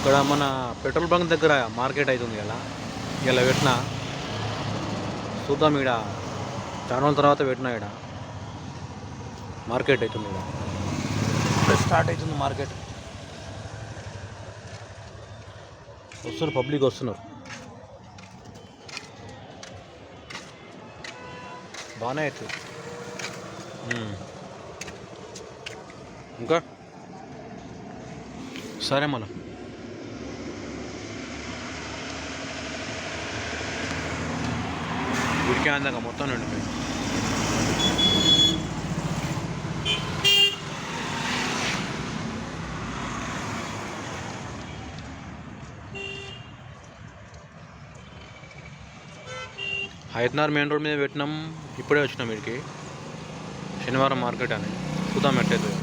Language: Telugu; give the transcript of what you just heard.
ఇక్కడ మన పెట్రోల్ బంక్ దగ్గర మార్కెట్ అవుతుంది కదా, ఇలా పెట్టిన చూద్దాం. ఈడ చాలా రోజుల తర్వాత పెట్టినా, ఈడ మార్కెట్ అవుతుంది. ఈడ స్టార్ట్ అవుతుంది మార్కెట్. వస్తున్నారు, పబ్లిక్ వస్తున్నారు. బాగానే అవుతుంది. ఇంకా సరే మనం ఉడికే అందాక మొత్తం నిండిపోయి. హైదరాబాద్ మెయిన్ రోడ్ మీద పెట్టినాం. ఇప్పుడే వచ్చినాం వీడికి. శనివారం మార్కెట్ అని చూద్దాం ఎట్టయితే.